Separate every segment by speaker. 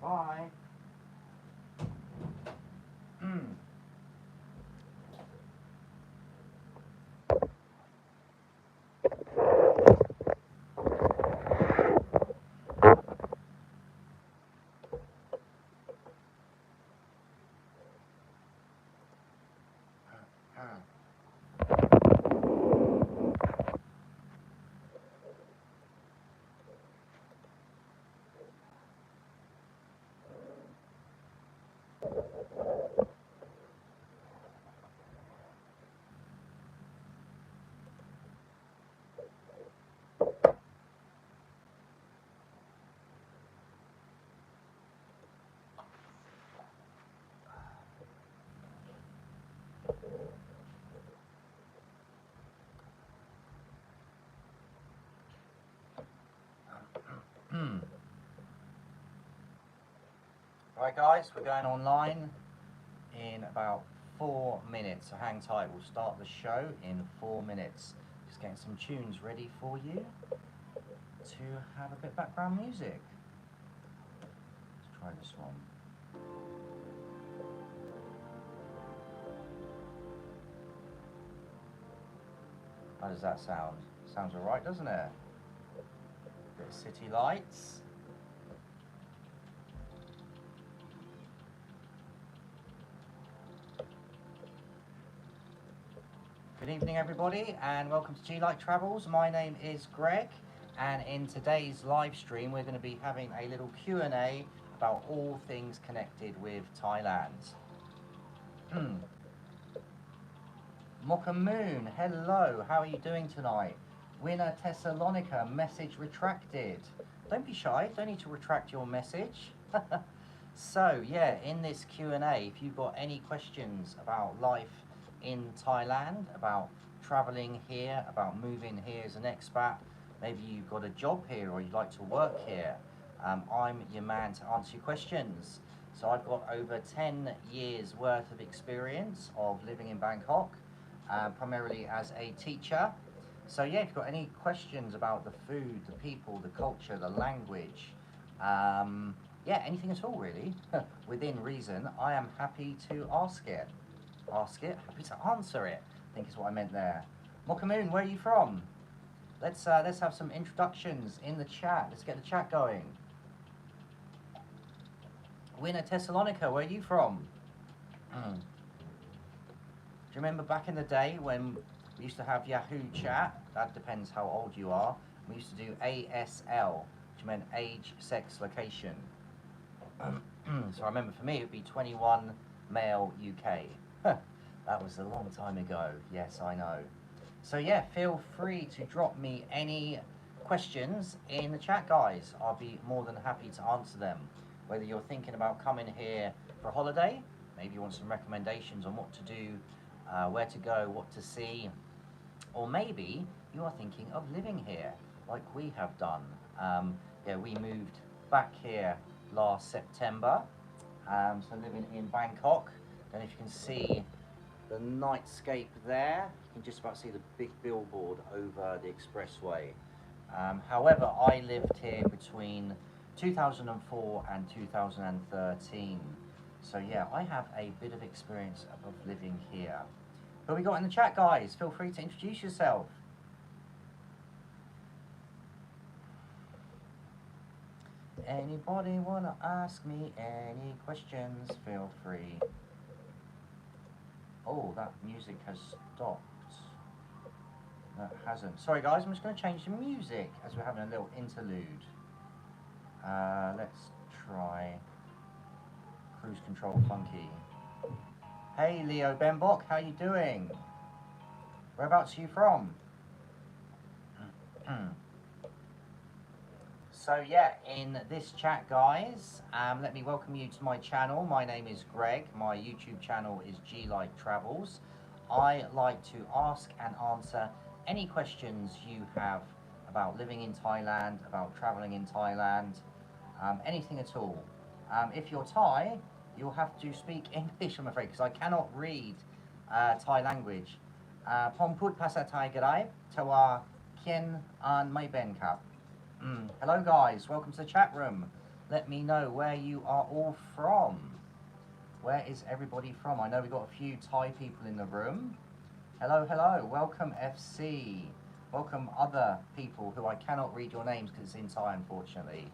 Speaker 1: Bye. Right guys, we're going online in about 4 minutes, so hang tight. We'll start the show in 4 minutes. Just getting some tunes ready for you to have a bit of background music. Let's try this one. How does that sound? Sounds alright, doesn't it? Bit of city lights. Good evening everybody and welcome to G-Light Travels. My name is Greg and in today's live stream we're going to be having a little Q&A about all things connected with Thailand. Mocha Moon, hello, how are you doing tonight? Winner Thessalonica, message retracted. Don't be shy, don't need to retract your message. So yeah, in this Q&A, if you've got any questions about life in Thailand, about traveling here, about moving here as an expat, maybe you've got a job here or you'd like to work here, I'm your man to answer your questions. So I've got over 10 years worth of experience of living in Bangkok, primarily as a teacher. So yeah, if you've got any questions about the food, the people, the culture, the language, yeah, anything at all really, within reason, I am happy to ask it. Happy to answer it, I think is what I meant there. Mokamoon, where are you from? Let's have some introductions in the chat. Let's get the chat going. Winner Thessalonica, where are you from? Do you remember back in the day when we used to have Yahoo Chat? That depends how old you are. We used to do ASL, which meant age, sex, location. So I remember for me it would be 21 male UK. That was a long time ago, yes I know. So yeah, feel free to drop me any questions in the chat guys. I'll be more than happy to answer them. Whether you're thinking about coming here for a holiday, maybe you want some recommendations on what to do, where to go, what to see, or maybe you are thinking of living here like we have done. Yeah, we moved back here last September, so living in Bangkok. And if you can see the nightscape there, you can just about see the big billboard over the expressway. However, I lived here between 2004 and 2013. So yeah, I have a bit of experience of living here. Who we got in the chat, guys? Feel free to introduce yourself. Anybody wanna ask me any questions? Feel free. Oh, that music has stopped. No, it hasn't. Sorry guys, I'm just going to change the music as we're having a little interlude. Let's try Cruise Control Funky. Hey Leo Benbok, how you doing? Whereabouts are you from? So yeah, in this chat guys, let me welcome you to my channel. My name is Greg, my YouTube channel is G Like Travels. I like to ask and answer any questions you have about living in Thailand, about traveling in Thailand, anything at all. If you're Thai, you'll have to speak English, I'm afraid, because I cannot read Thai language. Pom put Pasa Thai Gadai, Tawa Kien An Mai Ben Kap. Hello guys, welcome to the chat room. Let me know where you are all from. Where is everybody from? I know we've got a few Thai people in the room. Hello, hello, welcome FC. Welcome other people who I cannot read your names because it's in Thai, unfortunately.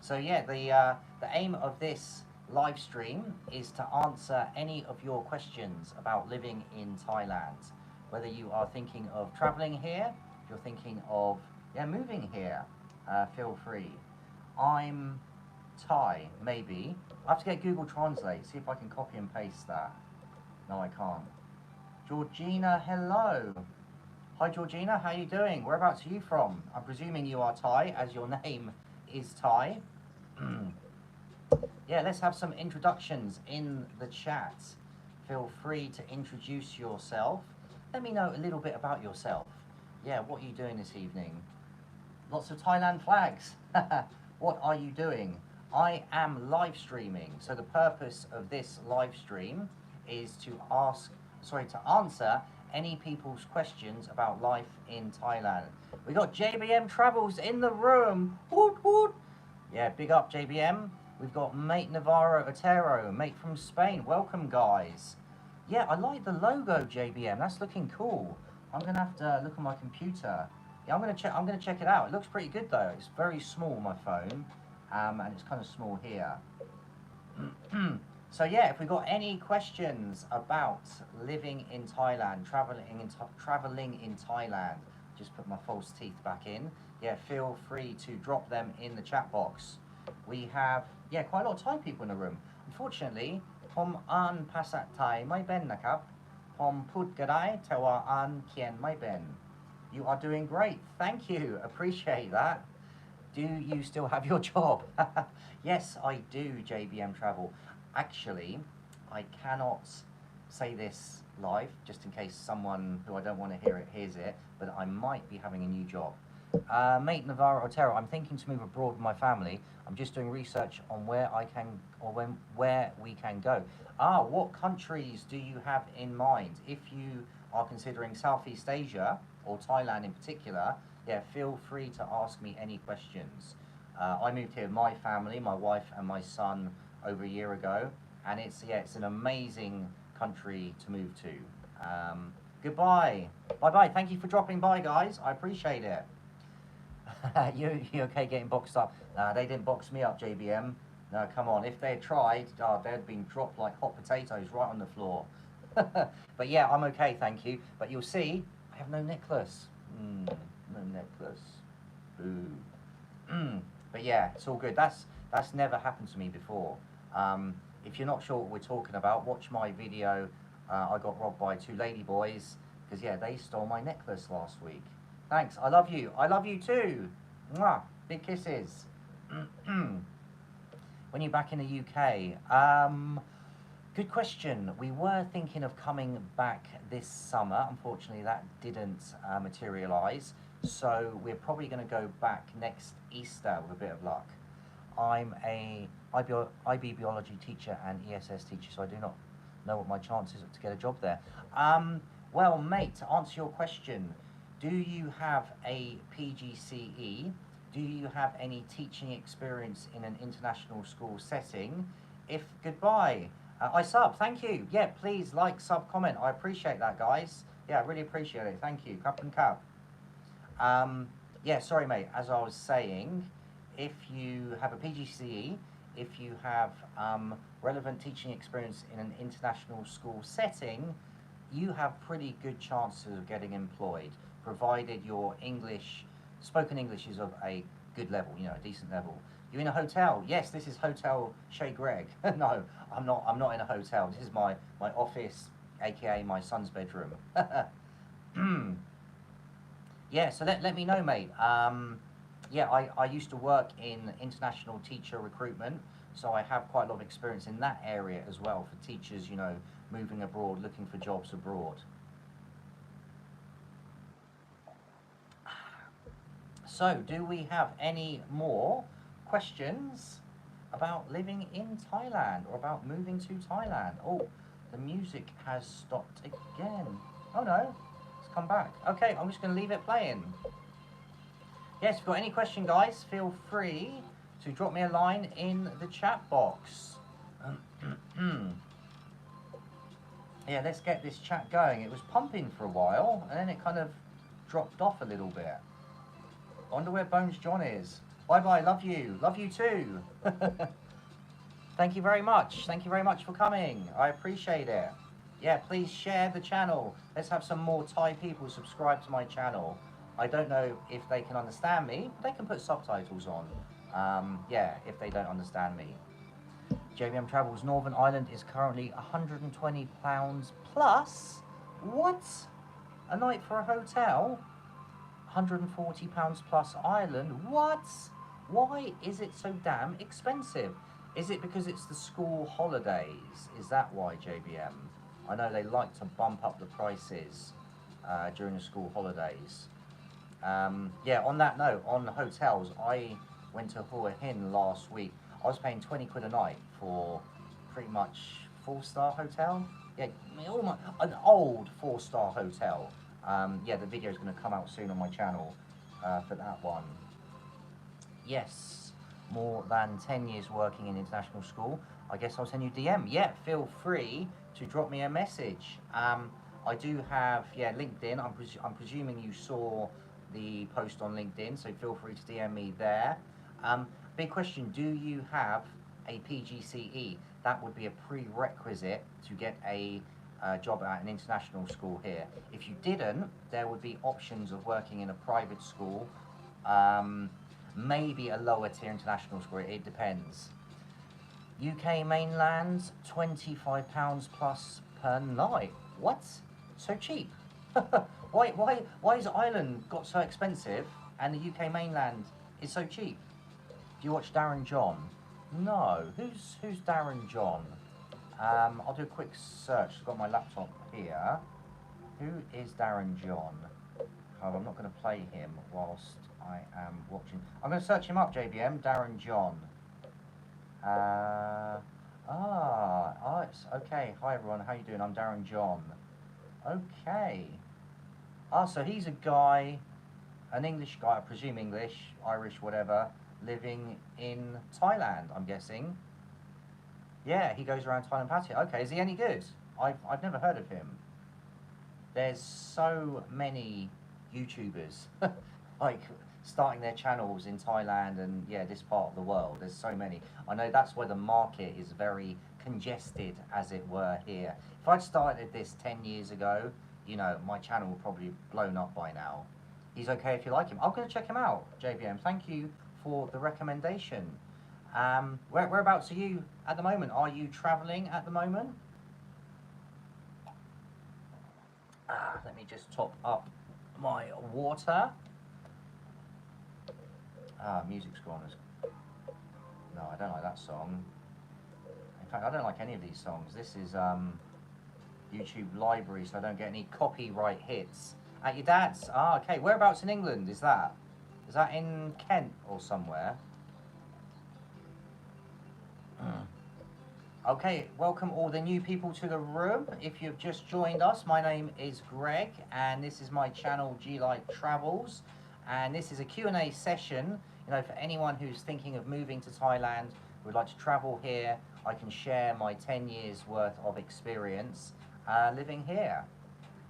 Speaker 1: So yeah, the aim of this live stream is to answer any of your questions about living in Thailand. Whether you are thinking of traveling here, if you're thinking of moving here, feel free. I'm Thai, maybe. I have to get Google Translate, see if I can copy and paste that. No, I can't. Georgina, hello. Hi Georgina, how are you doing? Whereabouts are you from? I'm presuming you are Thai, as your name is Thai. Yeah, let's have some introductions in the chat. Feel free to introduce yourself. Let me know a little bit about yourself. Yeah, what are you doing this evening? Lots of Thailand flags. What are you doing? I am live streaming. So the purpose of this live stream is to answer any people's questions about life in Thailand. We got JBM Travels in the room. Woot woot. Yeah, big up JBM. We've got mate Navarro Otero, mate from Spain. Welcome guys. Yeah, I like the logo JBM. That's looking cool. I'm gonna have to look on my computer. Yeah, I'm gonna check it out. It looks pretty good though. It's very small, my phone, and it's kind of small here. So yeah, if we've got any questions about living in Thailand, traveling in Thailand, just put my false teeth back in. Yeah, feel free to drop them in the chat box. We have quite a lot of Thai people in the room. Unfortunately, Pom An Pasat Thai Mai Ben Nakap, Pom Put Gadai Tawa An Kien Mai Ben. You are doing great. Thank you. Appreciate that. Do you still have your job? Yes, I do, JBM Travel. Actually, I cannot say this live, just in case someone who I don't want to hear it hears it, but I might be having a new job. Mate Navarro Otero, I'm thinking to move abroad with my family. I'm just doing research on where we can go. What countries do you have in mind? If you are considering Southeast Asia, or Thailand in particular, yeah, feel free to ask me any questions. I moved here with my family, my wife and my son, over a year ago, and it's an amazing country to move to. Goodbye. Bye-bye. Thank you for dropping by, guys. I appreciate it. You okay getting boxed up? They didn't box me up, JBM. No, come on. If they had tried, they'd have been dropped like hot potatoes right on the floor. But yeah, I'm okay, thank you. But you'll see, I have no necklace. No necklace. Boo. But yeah, it's all good. That's never happened to me before. If you're not sure what we're talking about, watch my video. I got robbed by two ladyboys because yeah, they stole my necklace last week. Thanks. I love you. I love you too. Mwah. Big kisses. When you're back in the UK, good question. We were thinking of coming back this summer. Unfortunately, that didn't materialise. So we're probably going to go back next Easter with a bit of luck. I'm a IB biology teacher and ESS teacher, so I do not know what my chances are to get a job there. Well, mate, to answer your question, do you have a PGCE? Do you have any teaching experience in an international school setting? If goodbye. I sub, thank you. Yeah, please like, sub, comment. I appreciate that, guys. Yeah, I really appreciate it. Thank you. Cup and cup. Yeah, sorry, mate. As I was saying, if you have a PGCE, if you have relevant teaching experience in an international school setting, you have pretty good chances of getting employed, provided your spoken English is of a good level, you know, a decent level. You're in a hotel. Yes, this is Hotel Chez Greg. No, I'm not. I'm not in a hotel. This is my office, aka my son's bedroom. Yeah. So let me know, mate. Yeah, I used to work in international teacher recruitment, so I have quite a lot of experience in that area as well for teachers, you know, moving abroad, looking for jobs abroad. So, do we have any more questions about living in Thailand or about moving to Thailand? Oh, the music has stopped again. Oh no, it's come back. Okay, I'm just going to leave it playing. Yes, if you've got any question, guys, feel free to drop me a line in the chat box. Yeah, let's get this chat going. It was pumping for a while, and then it kind of dropped off a little bit. I wonder where Bones John is. Bye bye, love you. Love you too. Thank you very much. Thank you very much for coming. I appreciate it. Yeah, please share the channel. Let's have some more Thai people subscribe to my channel. I don't know if they can understand me, but they can put subtitles on. Yeah, if they don't understand me. JBM Travels Northern Ireland is currently £120 plus. What? A night for a hotel? £140 plus Ireland? What? Why is it so damn expensive? Is it because it's the school holidays? Is that why, JBM? I know they like to bump up the prices during the school holidays. Yeah, on that note, on hotels, I went to Hua Hin last week. I was paying 20 quid a night for pretty much 4-star hotel. Yeah, an old 4-star hotel. Yeah, the video is going to come out soon on my channel for that one. Yes, more than 10 years working in international school. I guess I'll send you DM. Yeah, feel free to drop me a message. I do have, yeah, LinkedIn. I'm presuming you saw the post on LinkedIn, so feel free to DM me there. Big question, do you have a PGCE? That would be a prerequisite to get a job at an international school here. If you didn't, there would be options of working in a private school, maybe a lower tier international school, it depends. UK mainland, £25 plus per night. What? So cheap? Why has Ireland got so expensive and the UK mainland is so cheap? Do you watch Darren John? No. Who's Darren John? I'll do a quick search. I've got my laptop here. Who is Darren John? Oh, I'm not going to play him whilst I am watching. I'm going to search him up, JBM. Darren John. It's okay. Hi everyone. How you doing? I'm Darren John. Okay. So he's a guy, an English guy, I presume English, Irish, whatever, living in Thailand, I'm guessing. Yeah, he goes around Thailand patio. Okay, is he any good? I've never heard of him. There's so many YouTubers, like, starting their channels in Thailand and, yeah, this part of the world. There's so many. I know that's where the market is very congested, as it were, here. If I'd started this 10 years ago, you know, my channel would probably blown up by now. He's okay if you like him. I'm going to check him out, JBM. Thank you for the recommendation. Whereabouts are you at the moment? Are you travelling at the moment? Let me just top up my water. Music's gone. No, I don't like that song. In fact, I don't like any of these songs. This is YouTube library, so I don't get any copyright hits. At your dad's? Okay. Whereabouts in England is that? Is that in Kent or somewhere? Okay, welcome all the new people to the room. If you've just joined us, my name is Greg, and this is my channel, G-Light Travels. And this is a Q&A session, you know, for anyone who's thinking of moving to Thailand, would like to travel here. I can share my 10 years worth of experience living here.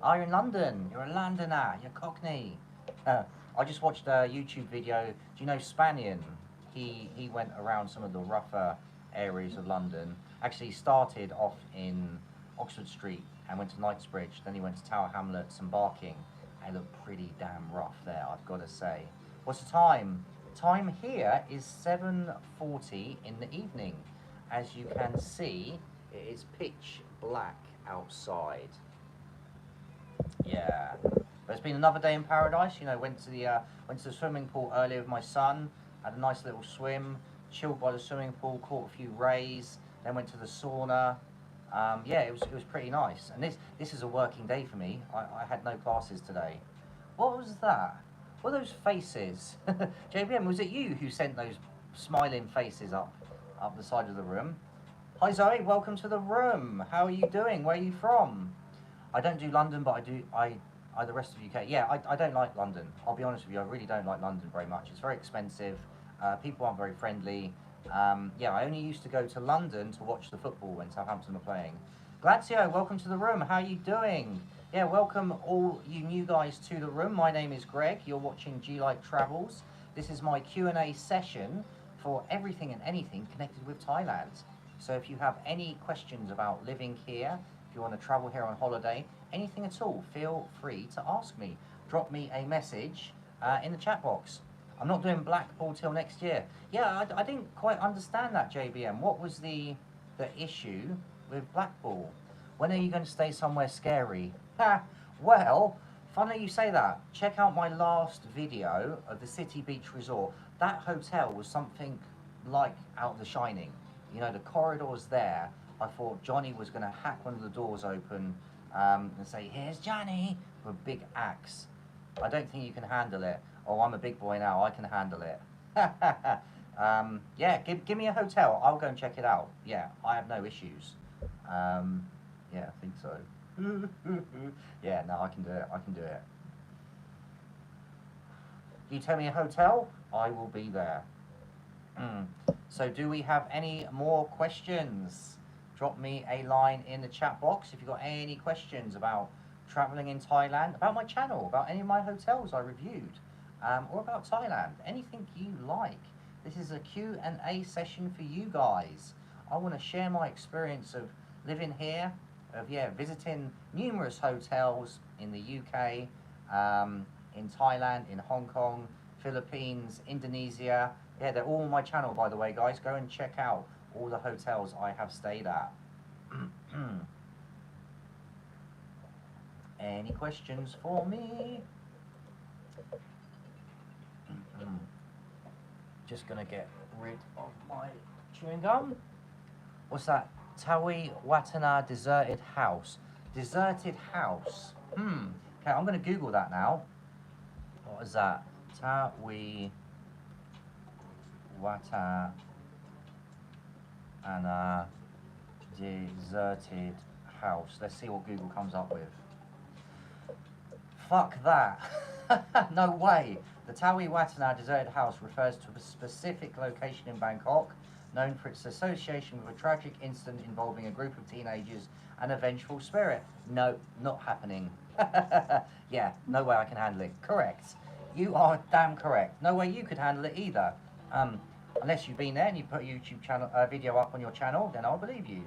Speaker 1: Oh, you're in London. You're a Londoner. You're Cockney. I just watched a YouTube video. Do you know Spanian? He went around some of the rougher areas of London. Actually, he started off in Oxford Street and went to Knightsbridge. Then he went to Tower Hamlets and Barking. And it looked pretty damn rough there, I've got to say. What's the time? Time here is 7:40 in the evening. As you can see, it is pitch black outside. Yeah, but it's been another day in paradise. You know, went to the swimming pool earlier with my son. Had a nice little swim, chilled by the swimming pool, caught a few rays. Then went to the sauna. Yeah, it was pretty nice. And this is a working day for me. I had no classes today. What was that? What are those faces? JBM, was it you who sent those smiling faces up the side of the room? Hi Zoe, welcome to the room. How are you doing? Where are you from? I don't do London, but I the rest of UK. Yeah, I don't like London. I'll be honest with you, I really don't like London very much. It's very expensive. People aren't very friendly. Yeah, I only used to go to London to watch the football when Southampton were playing. Glazio, welcome to the room. How are you doing? Yeah, welcome all you new guys to the room. My name is Greg. You're watching G-Like Travels. This is my Q&A session for everything and anything connected with Thailand. So if you have any questions about living here, if you want to travel here on holiday, anything at all, feel free to ask me. Drop me a message in the chat box. I'm not doing Blackpool till next year. Yeah, I didn't quite understand that, JBM. What was the issue with Blackpool? When are you going to stay somewhere scary? Well, funny you say that. Check out my last video of the City Beach Resort. That hotel was something like out of The Shining. You know, the corridors there, I thought Johnny was going to hack one of the doors open and say, "Here's Johnny," with a big axe. I don't think you can handle it. Oh, I'm a big boy now, I can handle it. Yeah, give me a hotel, I'll go and check it out. Yeah, I have no issues. Yeah, I think so. Yeah, no, I can do it, I can do it. You tell me a hotel, I will be there. So do we have any more questions? Drop me a line in the chat box if you've got any questions about traveling in Thailand, about my channel, about any of my hotels I reviewed, or about Thailand, anything you like. This is a Q&A session for you guys. I want to share my experience of living here, of visiting numerous hotels in the UK, in Thailand, in Hong Kong, Philippines, Indonesia. Yeah, they're all on my channel, by the way, guys. Go and check out all the hotels I have stayed at. Any questions for me? Just gonna get rid of my chewing gum. What's that? Tawi Watana deserted house. Deserted house. Okay, I'm gonna Google that now. What is that? Tawi Watana deserted house. Let's see what Google comes up with. Fuck that. No way. The Tawi Watana deserted house refers to a specific location in Bangkok known for its association with a tragic incident involving a group of teenagers and a vengeful spirit. No, not happening. Yeah, no way I can handle it. Correct. You are damn correct. No way you could handle it either. Unless you've been there and you put a YouTube channel video up on your channel, then I'll believe you.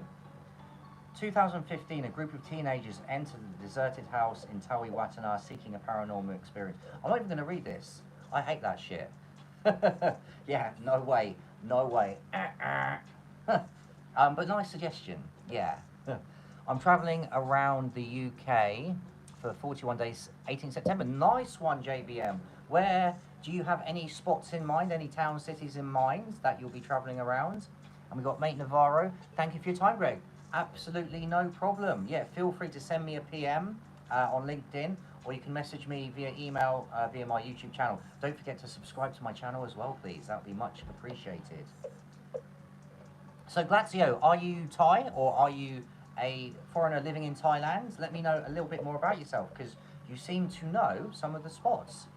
Speaker 1: 2015, a group of teenagers entered the deserted house in Tawi Watana seeking a paranormal experience. I'm not even going to read this. I hate that shit. Yeah, no way. No way. But nice suggestion. Yeah. I'm travelling around the UK for 41 days, 18 September. Nice one, JBM. Where do you have any spots in mind, any town, cities in mind that you'll be travelling around? And we've got Mate Navarro. Thank you for your time, Greg. Absolutely no problem. Yeah, feel free to send me a PM on LinkedIn, or you can message me via email via my YouTube channel. Don't forget to subscribe to my channel as well, please. That would be much appreciated. So, Glazio, are you Thai or are you a foreigner living in Thailand? Let me know a little bit more about yourself, because you seem to know some of the spots.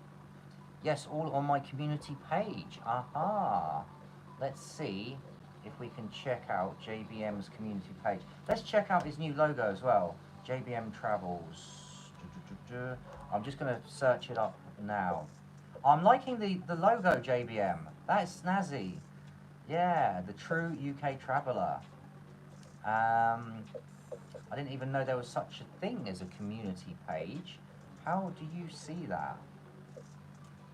Speaker 1: Yes, all on my community page. Aha. Let's see if we can check out JBM's community page. Let's check out his new logo as well. JBM Travels. I'm just going to search it up now. I'm liking the logo, JBM. That is snazzy. Yeah, the true UK traveller. I didn't even know there was such a thing as a community page. How do you see that?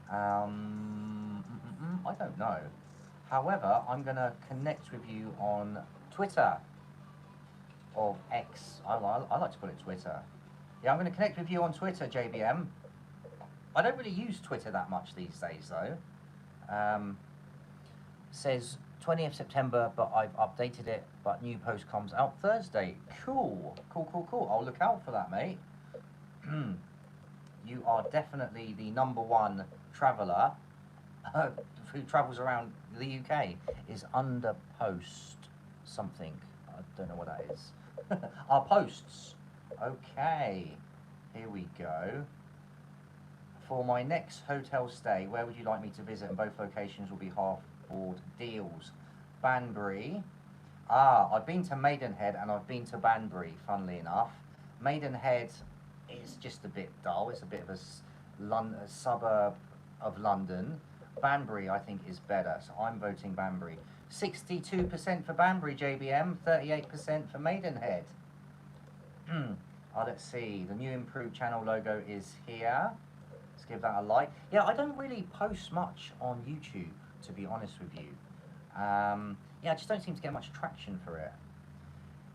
Speaker 1: I don't know. However, I'm going to connect with you on Twitter, or X. I like to call it Twitter. Yeah, I'm going to connect with you on Twitter, JBM. I don't really use Twitter that much these days, though. Says 20th September, but I've updated it, but new post comes out Thursday. Cool. I'll look out for that, mate. You are definitely the #1 traveller who travels around the UK. Is under post something. I don't know what that is. Our posts. Okay, here we go. For my next hotel stay, where would you like me to visit? And both locations will be half-board deals. Banbury. I've been to Maidenhead and I've been to Banbury, funnily enough. Maidenhead is just a bit dull. It's a bit of a suburb of London. Banbury, I think, is better, so I'm voting Banbury. 62% for Banbury, JBM, 38% for Maidenhead. Let's see, the new improved channel logo is here. Let's give that a like. Yeah, I don't really post much on YouTube, to be honest with you. Yeah, I just don't seem to get much traction for it.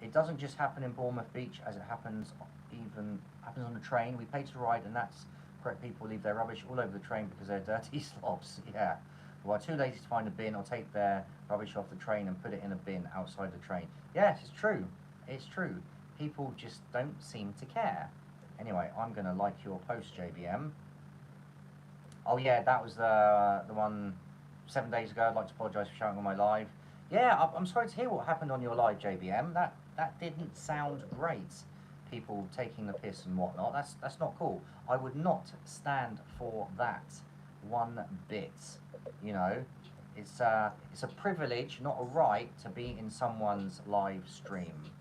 Speaker 1: It doesn't just happen in Bournemouth Beach, as it happens on the train. We pay to ride, and that's correct. People leave their rubbish all over the train because they're dirty slobs. Yeah. Well, too lazy to find a bin or take their rubbish off the train and put it in a bin outside the train. Yes, it's true. It's true. People just don't seem to care. Anyway, I'm going to like your post, JBM. Oh yeah, that was the one 7 days ago. I'd like to apologise for shouting on my live. Yeah, I'm sorry to hear what happened on your live, JBM. That didn't sound great. People taking the piss and whatnot. That's not cool. I would not stand for that one bit. You know, it's a privilege, not a right, to be in someone's live stream.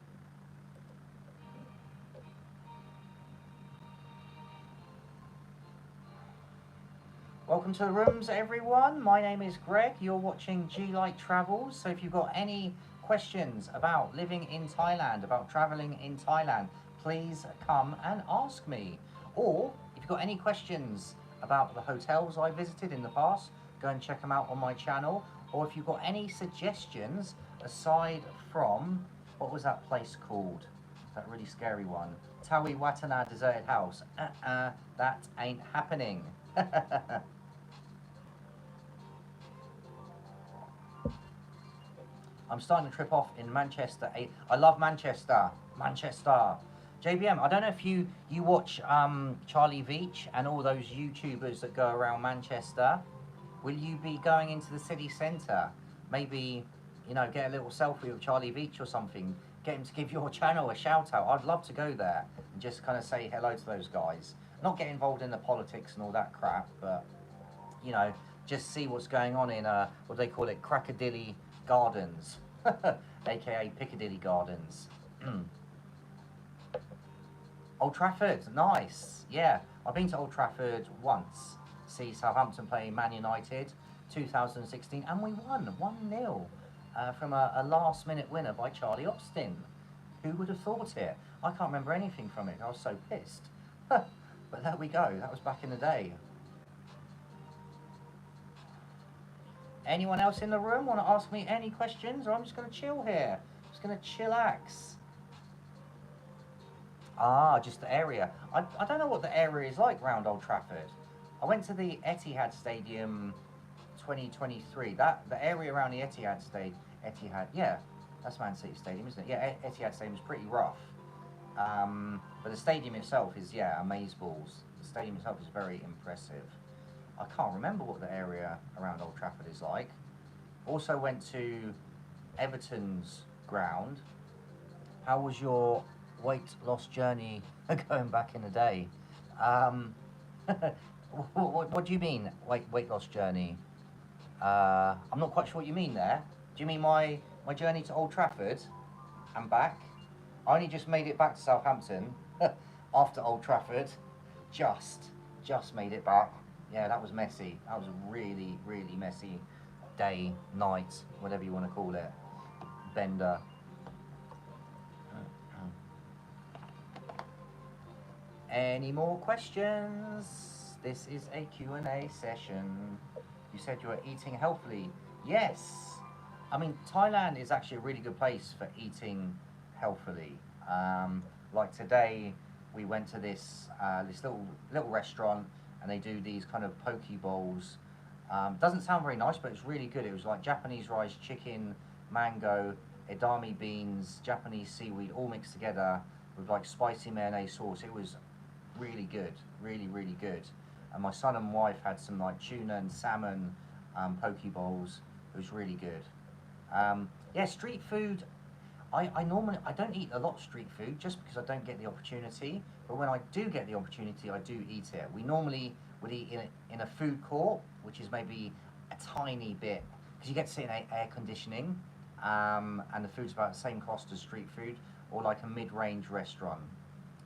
Speaker 1: Welcome to the rooms, everyone. My name is Greg. You're watching G-Light Travels. So if you've got any questions about living in Thailand, about traveling in Thailand, please come and ask me. Or if you've got any questions about the hotels I visited in the past, go and check them out on my channel. Or if you've got any suggestions aside from, what was that place called? That really scary one. Tawi Watana Deserted House. That ain't happening. I'm starting to trip off in Manchester. I love Manchester. Manchester. JBM, I don't know if you watch Charlie Veach and all those YouTubers that go around Manchester. Will you be going into the city centre? Maybe, you know, get a little selfie with Charlie Veach or something. Get him to give your channel a shout out. I'd love to go there and just kind of say hello to those guys. Not get involved in the politics and all that crap, but, you know, just see what's going on in, what do they call it, Crocodile Gardens, aka Piccadilly Gardens. Old Trafford, nice. Yeah, I've been to Old Trafford once. See Southampton playing Man United, 2016, and we won 1-0 from a last-minute winner by Charlie Austin. Who would have thought it? I can't remember anything from it. I was so pissed. But there we go. That was back in the day. Anyone else in the room want to ask me any questions, or I'm just going to chill here? Just going to chillax. Just the area. I don't know what the area is like around Old Trafford. I went to the Etihad Stadium 2023. The area around the Etihad yeah, that's Man City Stadium, isn't it? Yeah, Etihad Stadium is pretty rough. But the stadium itself is, yeah, amazeballs. The stadium itself is very impressive. I can't remember what the area around Old Trafford is like. Also went to Everton's ground. How was your weight loss journey going back in the day? What do you mean, weight loss journey? I'm not quite sure what you mean there. Do you mean my journey to Old Trafford and back? I only just made it back to Southampton after Old Trafford. Just made it back. Yeah, that was messy. That was a really, really messy day, night, whatever you want to call it, bender. Any more questions? This is a Q&A session. You said you were eating healthily. Yes. I mean, Thailand is actually a really good place for eating healthily. Like today, we went to this little restaurant, and they do these kind of poke bowls. Doesn't sound very nice, but it's really good. It was like Japanese rice, chicken, mango, edamame beans, Japanese seaweed, all mixed together with like spicy mayonnaise sauce. It was really good, really good. And my son and wife had some like tuna and salmon poke bowls. It was really good. Yeah, street food. I normally I don't eat a lot of street food just because I don't get the opportunity. But when I do get the opportunity, I do eat it. We normally would eat in a food court, which is maybe a tiny bit because you get to sit in air conditioning, and the food's about the same cost as street food, or like a mid-range restaurant.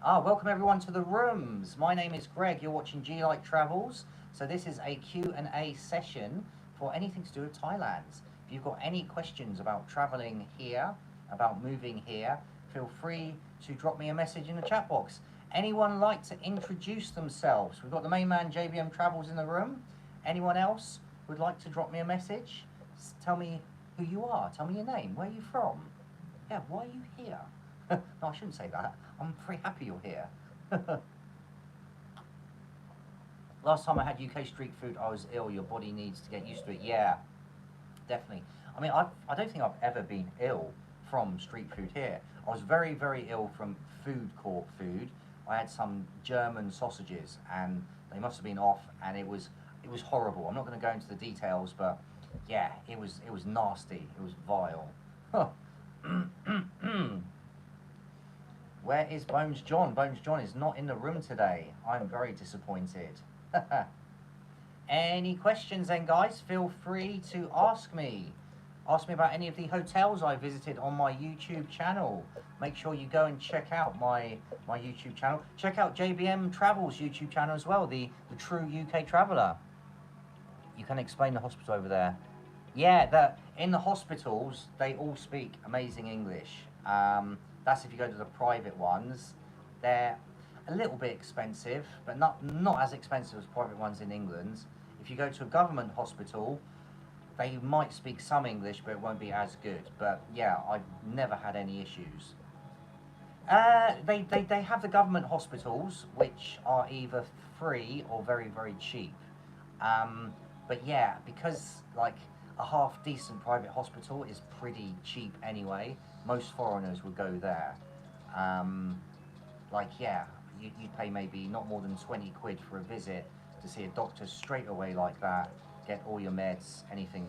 Speaker 1: Welcome everyone to the rooms. My name is Greg. You're watching G Like Travels. So this is a Q&A session for anything to do with Thailand. If you've got any questions about traveling here, about moving here, feel free to drop me a message in the chat box. Anyone like to introduce themselves? We've got the main man JBM Travels in the room. Anyone else would like to drop me a message? Tell me who you are. Tell me your name. Where are you from? Yeah, why are you here? No, I shouldn't say that. I'm very happy you're here. Last time I had UK street food, I was ill. Your body needs to get used to it. Yeah, definitely. I mean, I don't think I've ever been ill from street food here. I was very ill from food court food. I had some German sausages, and they must have been off, and it was horrible. I'm not going to go into the details, but yeah, it was nasty. It was vile. Where is Bones John? Bones John is not in the room today. I'm very disappointed. Any questions then, guys? Feel free to ask me. Ask me about any of the hotels I visited on my YouTube channel. Make sure you go and check out my YouTube channel. Check out JBM Travels YouTube channel as well, the True UK Traveller. You can explain the hospital over there. Yeah, in the hospitals, they all speak amazing English. That's if you go to the private ones. They're a little bit expensive, but not as expensive as private ones in England. If you go to a government hospital, they might speak some English, but it won't be as good. But yeah, I've never had any issues. They have the government hospitals, which are either free or very cheap. But yeah, because like a half decent private hospital is pretty cheap anyway, most foreigners would go there. Like yeah, you'd pay maybe not more than 20 quid for a visit to see a doctor straight away like that, get all your meds, anything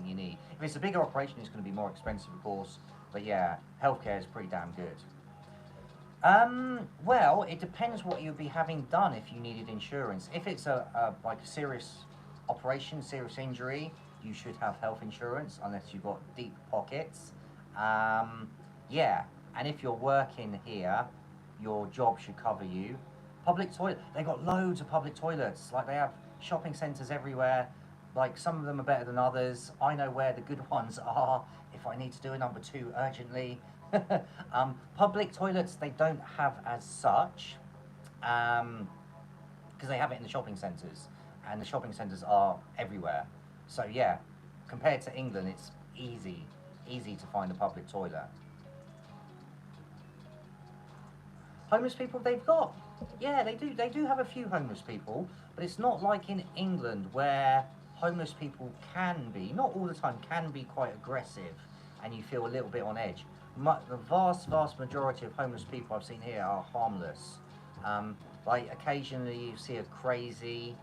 Speaker 1: you need. If it's a bigger operation, it's going to be more expensive, of course, but yeah, healthcare is pretty damn good. Well, it depends what you'd be having done if you needed insurance. If it's like a serious operation, serious injury, you should have health insurance unless you've got deep pockets. Yeah, and if you're working here, your job should cover you. Public toilet, they've got loads of public toilets. Like they have shopping centres everywhere. Like some of them are better than others. I know where the good ones are if I need to do a number 2 urgently. Public toilets they don't have as such, because they have it in the shopping centres, and the shopping centres are everywhere. So yeah, compared to England, it's easy to find a public toilet. Homeless people they've got. Yeah, they do have a few homeless people, but it's not like in England where homeless people can be, not all the time, can be quite aggressive and you feel a little bit on edge. The vast majority of homeless people I've seen here are harmless. Like occasionally you see a crazy,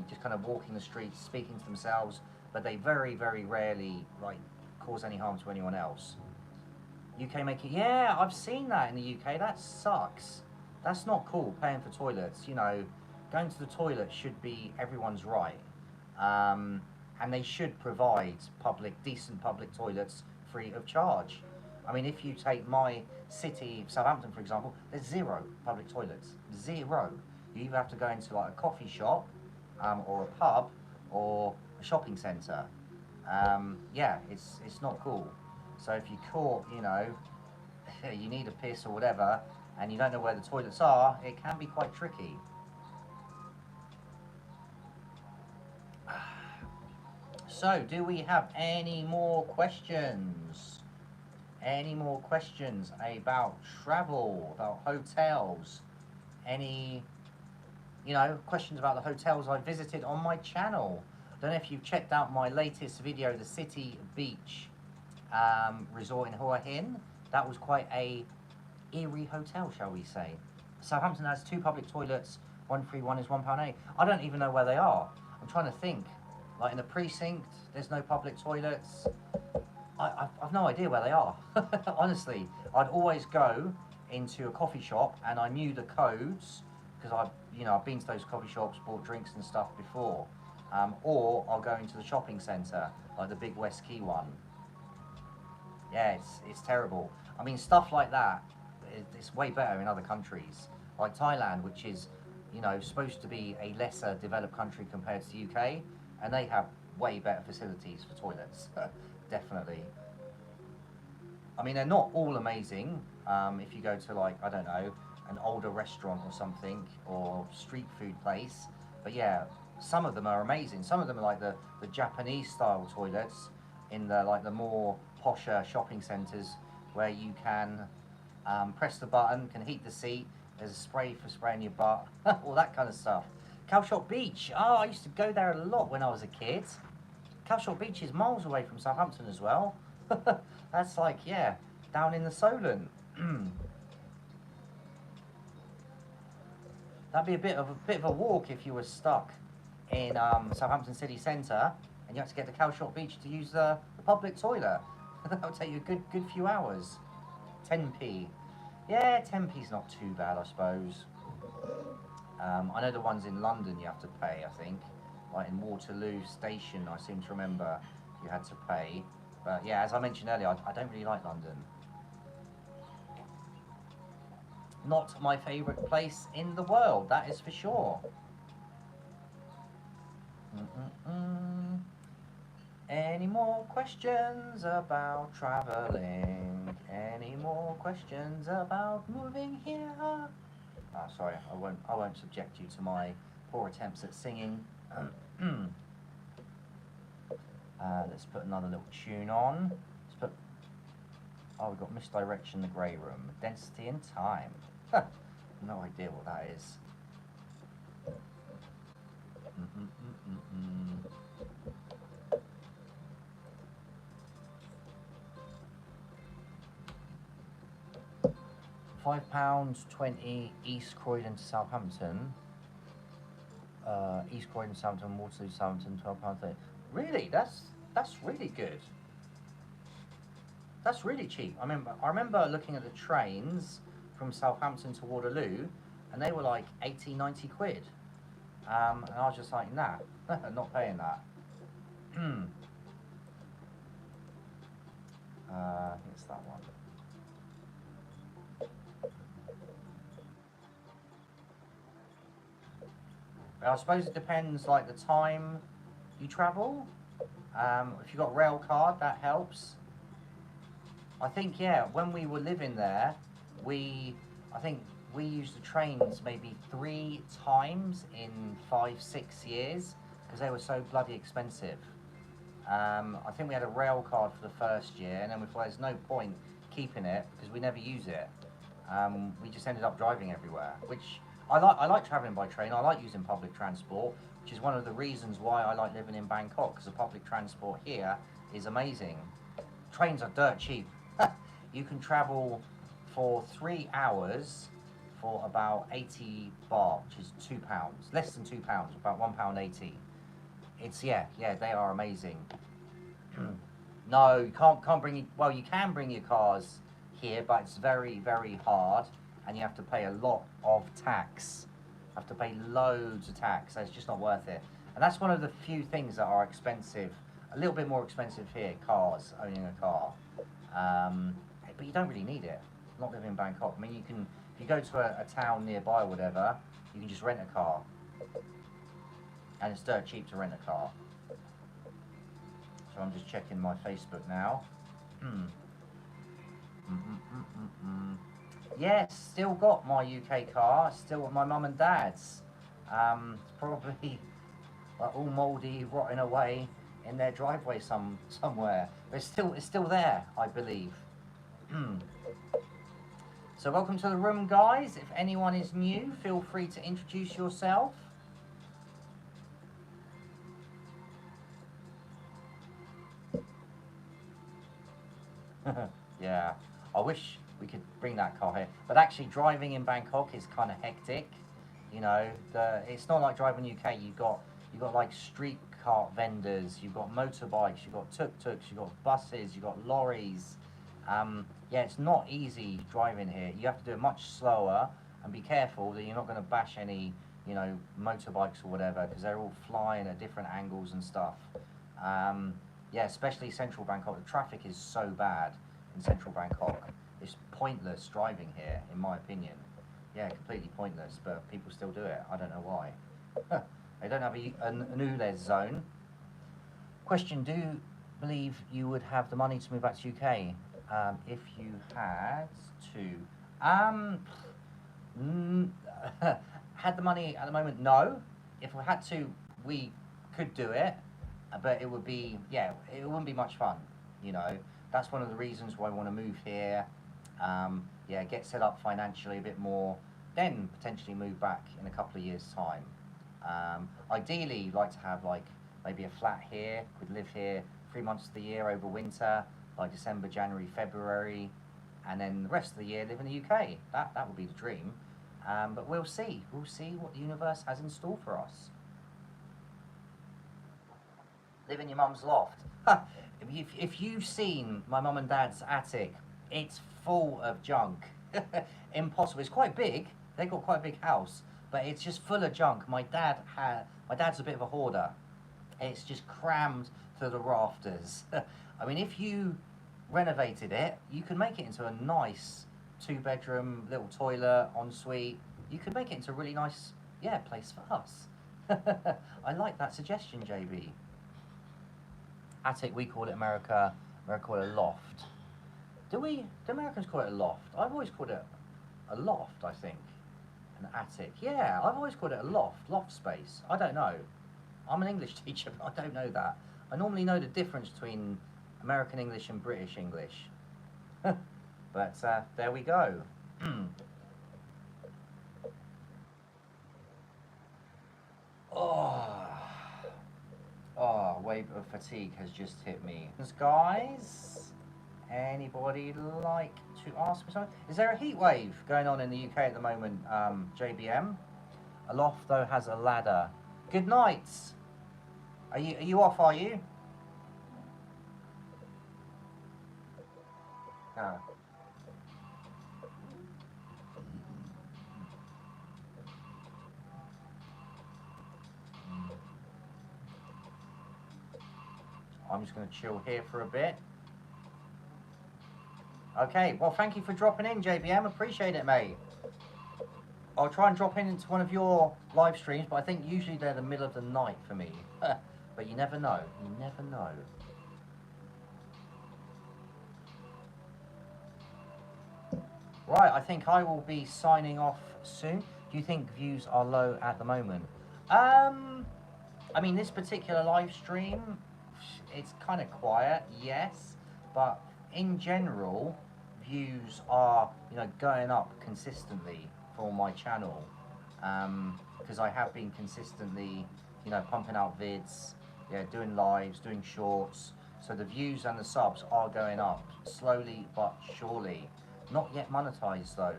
Speaker 1: just kind of walking the streets, speaking to themselves, but they very rarely like cause any harm to anyone else. UK making, yeah, I've seen that in the UK. That sucks. That's not cool, paying for toilets. You know, going to the toilet should be everyone's right. And they should provide decent public toilets free of charge. I mean, if you take my city, Southampton, for example, there's 0 public toilets. 0. You either have to go into like a coffee shop, or a pub, or a shopping centre. Yeah, it's not cool. So if you're caught, you know, you need a piss or whatever, and you don't know where the toilets are, it can be quite tricky. So, do we have any more questions? Any more questions about travel, about hotels? Any, you know, questions about the hotels I visited on my channel? I don't know if you've checked out my latest video, the City Beach resort in Hua Hin. That was quite a eerie hotel, shall we say. Southampton has two public toilets, one free, one is £1.80. I don't even know where they are. I'm trying to think. Like in the precinct, there's no public toilets. I've no idea where they are. Honestly, I'd always go into a coffee shop and I knew the codes because I've been to those coffee shops, bought drinks and stuff before. Or I'll go into the shopping centre, like the big West Quay one. Yeah, it's terrible. I mean, stuff like that, it's way better in other countries, like Thailand, which is, you know, supposed to be a lesser developed country compared to the UK, and they have way better facilities for toilets, definitely. I mean, they're not all amazing. If you go to, like, I don't know, an older restaurant or something, or street food place, but yeah, some of them are amazing. Some of them are like the Japanese style toilets in the like the more posher shopping centres where you can press the button, can heat the seat. There's a spray for spraying your butt, all that kind of stuff. Calshot Beach. Oh, I used to go there a lot when I was a kid. Calshot Beach is miles away from Southampton as well. That's like, yeah, down in the Solent. That'd be a bit of a walk if you were stuck in Southampton city centre and you had to get to Calshot Beach to use the public toilet. That would take you a good few hours. 10p. Yeah, 10p's not too bad, I suppose. I know the ones in London you have to pay, I think. Like in Waterloo Station, I seem to remember you had to pay. But yeah, as I mentioned earlier, I don't really like London. Not my favourite place in the world, that is for sure. Mm-mm-mm. Any more questions about travelling? Any more questions about moving here? Sorry, I won't subject you to my poor attempts at singing. Let's put another little tune on. Let's put. Oh, we've got Misdirection, the Grey Room, Density and Time. No idea what that is. £5.20 East Croydon to Southampton. East Croydon, Southampton, Waterloo, Southampton, £12.30. Really? That's really good. That's really cheap. I remember looking at the trains from Southampton to Waterloo, and they were like 80, 90 quid. And I was just like, nah, not paying that. I think it's that one. But I suppose it depends, like the time you travel. If you've got rail card, that helps. I think, yeah, when we were living there, I think we used the trains maybe 3 times in 5, 6 years because they were so bloody expensive. I think we had a rail card for the first year, and then we thought there's no point keeping it because we never use it. We just ended up driving everywhere, which I like. I like travelling by train. I like using public transport, which is one of the reasons why I like living in Bangkok, because the public transport here is amazing. Trains are dirt cheap. You can travel for 3 hours for about 80 baht, which is £2, less than £2, about £1.80. It's yeah, they are amazing. No, you can't bring. Well, you can bring your cars here, but it's very hard, and you have to pay a lot of tax. You have to pay loads of tax, so it's just not worth it. And that's one of the few things that are expensive, a little bit more expensive here. Cars, owning a car, but you don't really need it. Not living in Bangkok. I mean, you can if you go to a town nearby or whatever, you can just rent a car, and it's dirt cheap to rent a car. So I'm just checking my Facebook now. Yes, still got my UK car, still at my mum and dad's. It's probably like all mouldy, rotting away in their driveway somewhere. But it's still there, I believe. So welcome to the room, guys. If anyone is new, feel free to introduce yourself. Yeah, I wish we could bring that car here, but actually driving in Bangkok is kind of hectic. You know, it's not like driving UK. You got like street cart vendors, you've got motorbikes, you've got tuk-tuks, you've got buses, you've got lorries. Yeah, it's not easy driving here. You have to do it much slower and be careful that you're not going to bash any, you know, motorbikes or whatever, because they're all flying at different angles and stuff. Yeah, especially central Bangkok. The traffic is so bad in central Bangkok. It's pointless driving here, in my opinion. Yeah, completely pointless, but people still do it. I don't know why. They don't have an ULEZ zone. Question, do you believe you would have the money to move back to UK if you had to? Had the money at the moment? No. If we had to, we could do it, but it would be, yeah, it wouldn't be much fun, you know. That's one of the reasons why I want to move here. Yeah, get set up financially a bit more, then potentially move back in a couple of years' time. Ideally, like to have like maybe a flat here, could live here 3 months of the year over winter, like December, January, February, and then the rest of the year live in the UK. That would be the dream. But we'll see. We'll see what the universe has in store for us. Live in your mum's loft. If you've seen my mum and dad's attic, it's full of junk. Impossible. It's quite big. They've got quite a big house, but it's just full of junk. My dad's a bit of a hoarder. It's just crammed to the rafters. I mean, if you renovated it, you could make it into a nice 2-bedroom little toilet, ensuite. You could make it into a really nice, yeah, place for us. I like that suggestion, JB. Attic, we call it America call it a loft. Do Americans call it a loft? I've always called it a loft, I think. An attic. Yeah, I've always called it a loft space. I don't know. I'm an English teacher, but I don't know that. I normally know the difference between American English and British English. But there we go. Oh. Oh, wave of fatigue has just hit me. Guys, anybody like to ask me something? Is there a heat wave going on in the UK at the moment, JBM? A loft, though, has a ladder. Good night. Are you off, are you? No. I'm just going to chill here for a bit. Okay, well, thank you for dropping in, JBM. Appreciate it, mate. I'll try and drop in into one of your live streams, but I think usually they're the middle of the night for me. But you never know. You never know. Right, I think I will be signing off soon. Do you think views are low at the moment? I mean, this particular live stream, it's kind of quiet, yes, but in general, views are, you know, going up consistently for my channel, because I have been consistently, you know, pumping out vids, yeah, doing lives, doing shorts, so the views and the subs are going up, slowly but surely. Not yet monetized though.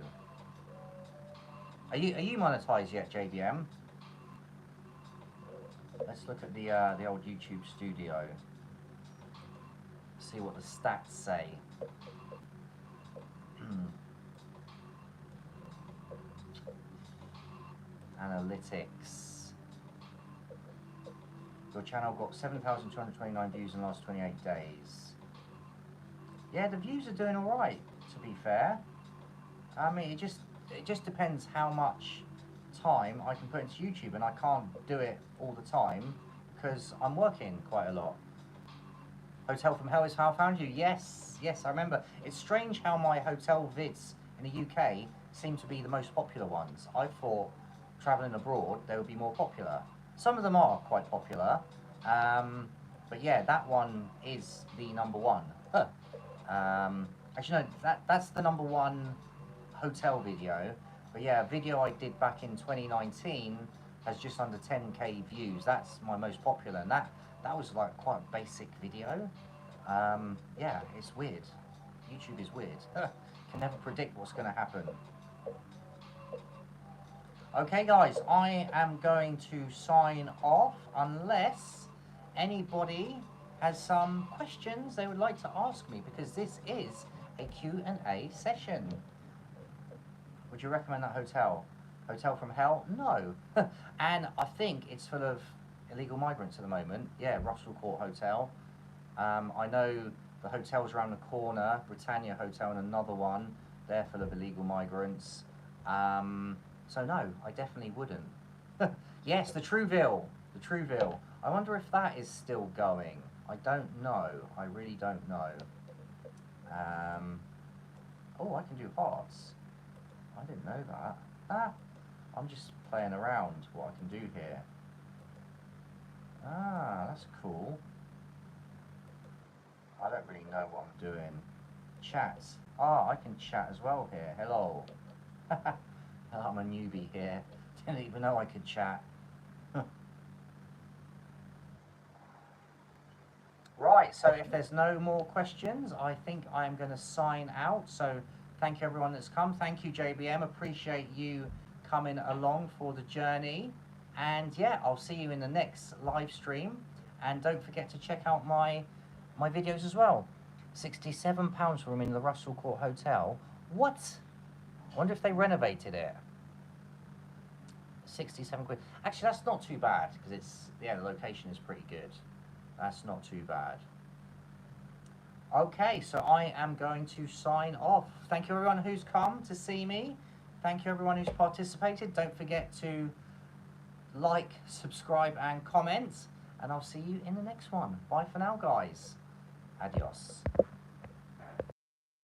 Speaker 1: Are you monetized yet, JBM? Let's look at the old YouTube studio. See what the stats say. Analytics. Your channel got 7,229 views in the last 28 days. Yeah, the views are doing alright, to be fair. I mean, it just depends how much time I can put into YouTube, and I can't do it all the time because I'm working quite a lot. Hotel from Hell is how I found you. Yes, yes, I remember. It's strange how my hotel vids in the UK seem to be the most popular ones. I thought travelling abroad they would be more popular. Some of them are quite popular, but yeah, that one is the number one. Huh. Actually, no, that's the number one hotel video. But yeah, a video I did back in 2019 has just under 10k views. That's my most popular, and that was like quite a basic video. Yeah, it's weird. YouTube is weird. Can never predict what's going to happen. Okay guys, I am going to sign off unless anybody has some questions they would like to ask me, because this is a Q&A session. Would you recommend that hotel? Hotel from Hell? No. And I think it's full of illegal migrants at the moment. Yeah, Russell Court Hotel. I know the hotels around the corner, Britannia Hotel and another one, they're full of illegal migrants. So no, I definitely wouldn't. Yes, the Trouville. The Trouville. I wonder if that is still going. I don't know. I really don't know. Oh, I can do hearts. I didn't know that. Ah, I'm just playing around what I can do here. Ah, that's cool. I don't really know what I'm doing. Chat. Ah, I can chat as well here. Hello. I'm a newbie here. Didn't even know I could chat. Right, so if there's no more questions, I think I'm going to sign out. So thank you everyone that's come. Thank you JBM, appreciate you coming along for the journey. And yeah, I'll see you in the next live stream. And don't forget to check out my videos as well. £67 room in the Russell Court Hotel. What? I wonder if they renovated it. 67 quid. Actually, that's not too bad, because it's, yeah, the location is pretty good. That's not too bad. Okay, so I am going to sign off. Thank you everyone who's come to see me. Thank you everyone who's participated. Don't forget to like, subscribe and comment. And I'll see you in the next one. Bye for now, guys. Adios.